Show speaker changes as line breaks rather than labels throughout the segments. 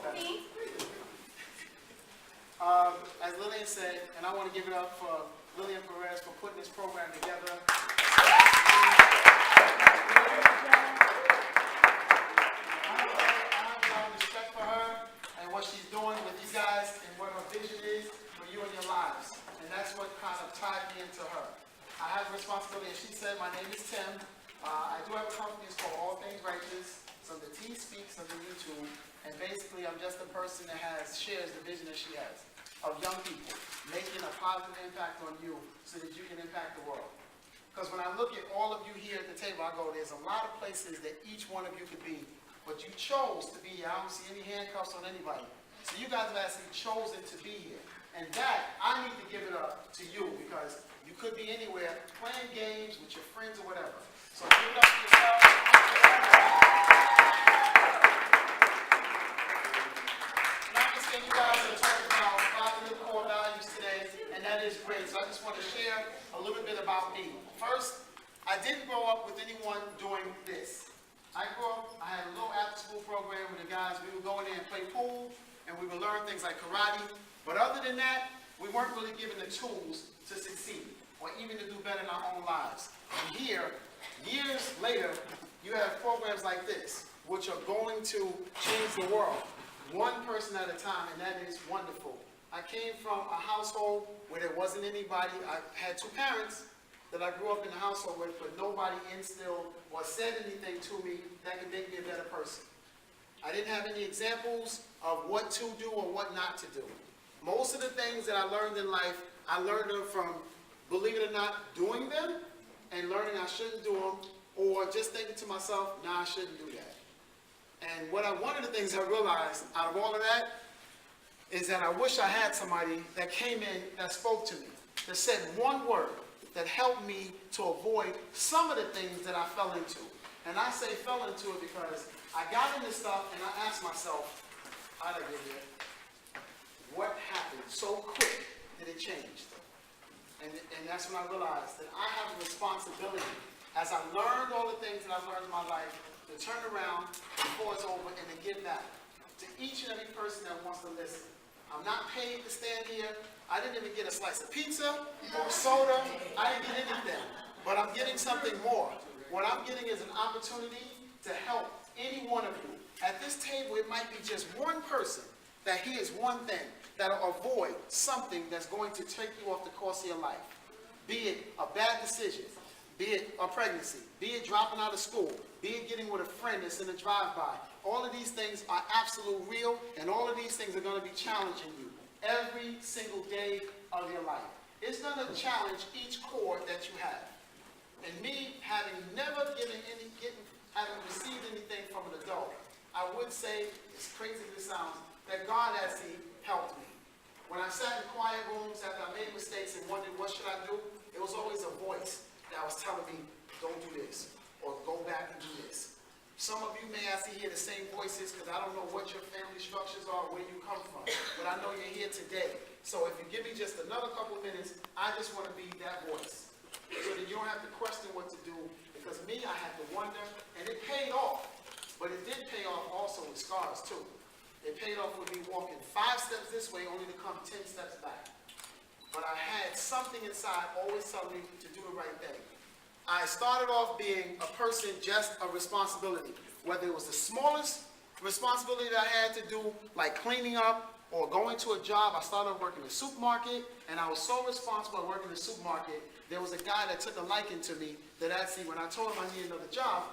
better. As Lillian said, and I want to give it up for Lillian Perez for putting this program together. I have a lot of respect for her and what she's doing with you guys and what her vision is for you and your lives. And that's what kind of tied me into her. I have a responsibility, as she said, my name is Tim. I do have a company, it's called All Things Righteous. So the T speaks of the YouTube, and basically I'm just a person that shares the vision that she has of young people, making a positive impact on you so that you can impact the world. Because when I look at all of you here at the table, I go, there's a lot of places that each one of you could be, but you chose to be here. I don't see any handcuffs on anybody. So you guys have actually chosen to be here. And that, I need to give it up to you, because you could be anywhere playing games with your friends or whatever. So give it up to yourself. You guys are talking about 5 core values today, and that is great. So I just want to share a little bit about me. First, I didn't grow up with anyone doing this. I grew up, I had a little after-school program with the guys. We would go in there and play pool, and we would learn things like karate. But other than that, we weren't really given the tools to succeed, or even to do better in our own lives. And here, years later, you have programs like this, which are going to change the world. One person at a time, and that is wonderful. I came from a household where there wasn't anybody. I had 2 parents that I grew up in the household with, but nobody instilled or said anything to me that could make me a better person. I didn't have any examples of what to do or what not to do. Most of the things that I learned in life, I learned them from, believe it or not, doing them and learning I shouldn't do them, or just thinking to myself, nah, I shouldn't do that. And one of the things I realized out of all of that is that I wish I had somebody that came in that spoke to me, that said one word that helped me to avoid some of the things that I fell into. And I say fell into it because I got into stuff and I asked myself, how did I get here? What happened so quick that it changed? And that's when I realized that I have a responsibility, as I learned all the things that I've learned in my life, to turn around before it's over and to give back to each and every person that wants to listen. I'm not paid to stand here. I didn't even get a slice of pizza or soda. I didn't get anything. But I'm getting something more. What I'm getting is an opportunity to help any one of you. At this table, it might be just one person that hears one thing that'll avoid something that's going to take you off the course of your life. Be it a bad decision, be it a pregnancy, be it dropping out of school, be it getting with a friend that's in a drive-by. All of these things are absolute real, and all of these things are going to be challenging you every single day of your life. It's going to challenge each core that you have. And me, having never having received anything from an adult, I would say, as crazy as it sounds, that God actually helped me. When I sat in quiet rooms after I made mistakes and wondered what should I do, it was always a voice that was telling me, don't do this, or go back and do this. Some of you may actually hear the same voices, because I don't know what your family structures are, where you come from, but I know you're here today. So if you give me just another couple of minutes, I just want to be that voice, so that you don't have to question what to do, because me, I had to wonder, and it paid off. But it did pay off also with scars too. It paid off with me walking 5 steps this way only to come 10 steps back. But I had something inside always telling me to do the right thing. I started off being a person just of responsibility. Whether it was the smallest responsibility that I had to do, like cleaning up or going to a job. I started working in the supermarket, and I was so responsible working in the supermarket. There was a guy that took a liking to me that actually, when I told him I needed another job,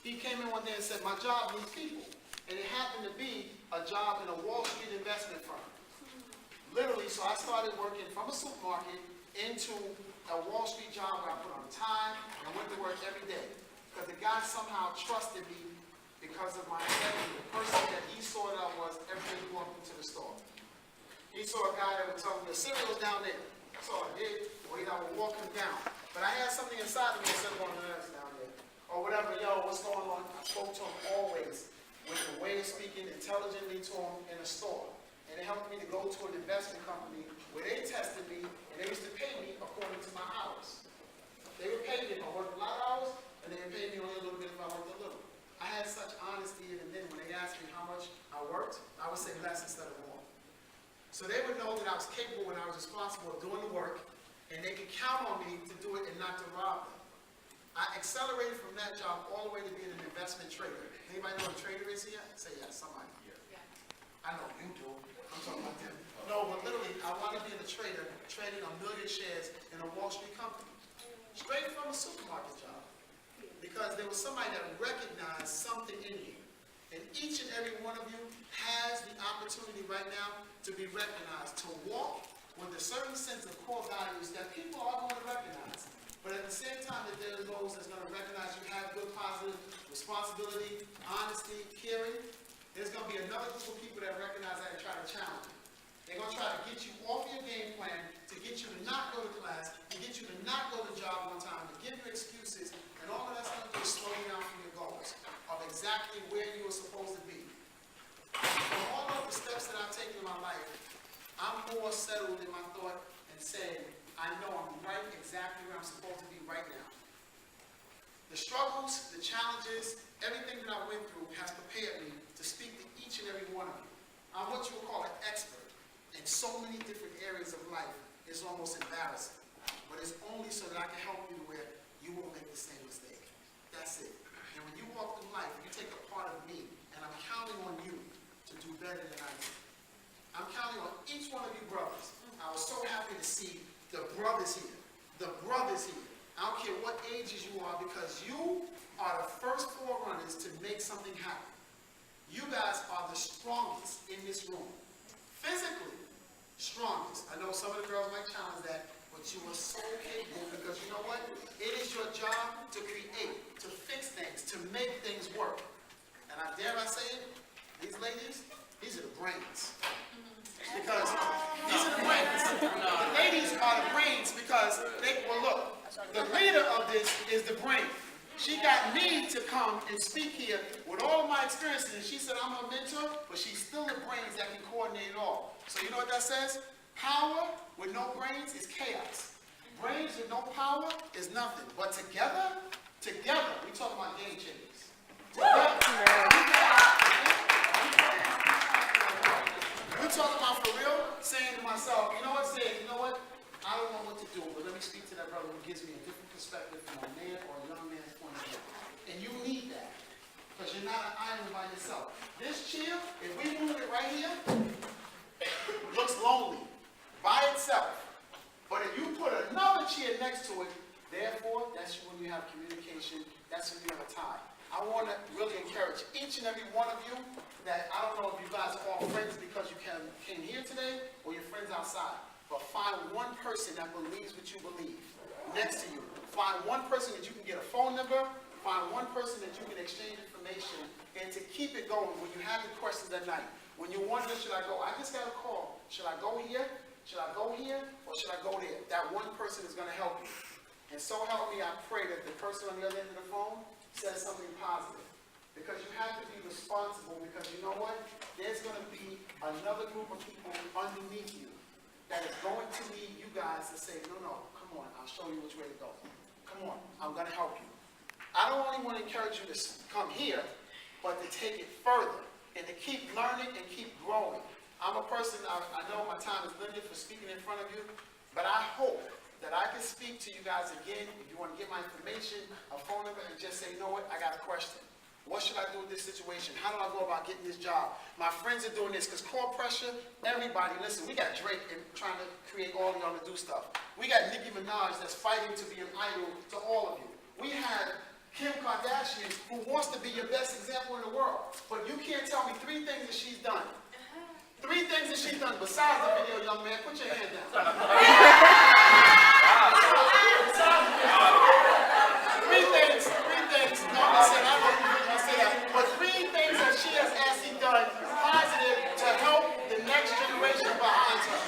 he came in one day and said, my job needs people. And it happened to be a job in a Wall Street investment firm. Literally, so I started working from a supermarket into a Wall Street job where I put on time and went to work every day. Because the guy somehow trusted me because of my integrity. The person that he saw that I was every day he walked into the store. He saw a guy that would tell me the cereal's down there. So I did, or I would walk him down. But I had something inside of me that said, "Oh, no, that's down there." Or whatever, yo, what's going on? I spoke to him always with the way of speaking intelligently to him in a store. And it helped me to go to an investment company where they tested me, and they used to pay me according to my hours. They would pay me if I worked a lot of hours, and they would pay me only a little bit if I worked a little. I had such honesty, and then when they asked me how much I worked, I would would say less instead of more. So they would know that I was capable and I was responsible of doing the work, and they could count on me to do it and not to rob them. I accelerated from that job all the way to being an investment trader. Anybody know what a trader is here? Say yes, somebody. Yeah. I know you do. I'm talking about them. No, but literally, I want to be a trader, trading a million shares in a Wall Street company. Straight from a supermarket job. Because there was somebody that recognized something in you. And each and every one of you has the opportunity right now to be recognized, to walk with a certain sense of core values that people are going to recognize. But at the same time that there are those that's going to recognize you have good, positive responsibility, honesty, caring, there's going to be another group of people that recognize that and try to challenge you. They're going to try to get you off your game plan, to get you to not go to class, to get you to not go to job on time, to give you excuses, and all of that's going to do is slow you down from your goals of exactly where you were supposed to be. From all of the steps that I've taken in my life, I'm more settled in my thought and saying, I know I'm right exactly where I'm supposed to be right now. The struggles, the challenges, everything that I went through has prepared me to speak to each and every one of you. I'm what you would call an expert in so many different areas of life. It's almost embarrassing. But it's only so that I can help you to where you won't make the same mistake. That's it. And when you walk through life, you take a part of me, and I'm counting on you to do better than I do. I'm counting on each one of you brothers. I was so happy to see the brothers here. The brothers here. I don't care what ages you are, because you are the first forerunners to make something happen. You guys are the strongest in this room. Physically, strongest. I know some of the girls might challenge that, but you are so capable, because you know what? It is your job to create, to fix things, to make things work. And dare I say it, these ladies, these are the brains. Because these are the brains. The ladies are the brains because well look, the leader of this is the brain. She got me to come and speak here with all of my experiences, and she said I'm her mentor, but she's still the brains that can coordinate it all. So you know what that says? Power with no brains is chaos. Brains with no power is nothing. But together, we talk about game changers. We're talking about for real, saying to myself, you know what, I don't know what to do, but let me speak to that brother who gives me a different perspective from a man or a young man's point of view. And you need that, because you're not an island by yourself. This chair, if we move it right here, looks lonely by itself. But if you put another chair next to it, therefore, that's when you have communication, that's when you have a tie. I want to really encourage each and every one of you that, I don't know if you guys are all friends because you came here today or you're friends outside, but find one person that believes what you believe next to you. Find one person that you can get a phone number, find one person that you can exchange information, and to keep it going when you have the questions at night. When you wonder, should I go? I just got a call. Should I go here? Should I go here? Or should I go there? That one person is going to help you. And so help me, I pray that the person on the other end of the phone says something positive. Because you have to be responsible, because you know what? There's going to be another group of people underneath you that is going to need you guys to say, no, come on, I'll show you which way to go. Come on, I'm going to help you. I don't only want to encourage you to come here, but to take it further and to keep learning and keep growing. I'm a person, I know my time is limited for speaking in front of you, but I hope that I can speak to you guys again. If you want to get my information, a phone number, and just say, you know what, I got a question. What should I do with this situation? How do I go about getting this job? My friends are doing this, because core pressure, everybody, listen, we got Drake and trying to create all of y'all to do stuff. We got Nicki Minaj that's fighting to be an idol to all of you. We have Kim Kardashian, who wants to be your best example in the world. But you can't tell me 3 things that she's done. 3 things that she's done besides the video, young man. Put your hand down. 3 things. No, listen, I don't usually say that. But 3 things that she has actually done positive to help the next generation behind her.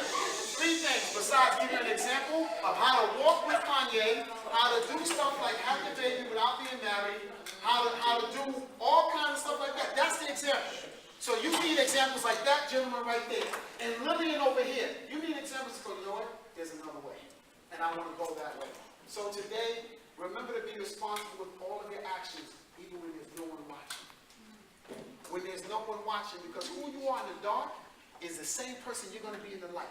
3 things besides giving an example of how to walk with Kanye, how to do stuff like have a baby without being married, how to do all kinds of stuff like that. That's the example. So you need examples like that gentleman right there. And Lillian over here, you need examples to go, you know what? There's another way. And I want to go that way. So today, remember to be responsible with all of your actions, even when there's no one watching. when there's no one watching, because who you are in the dark is the same person you're going to be in the light.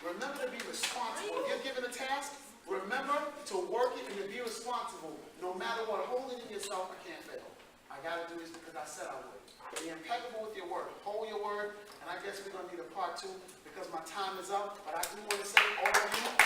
Remember to be responsible. If you're given a task, remember to work it and to be responsible. No matter what, hold it in yourself, I can't fail. I got to do this because I said I would. Be impeccable with your word. Hold your word, and I guess we're going to need a part 2 because my time is up. But I do want to say, all of you,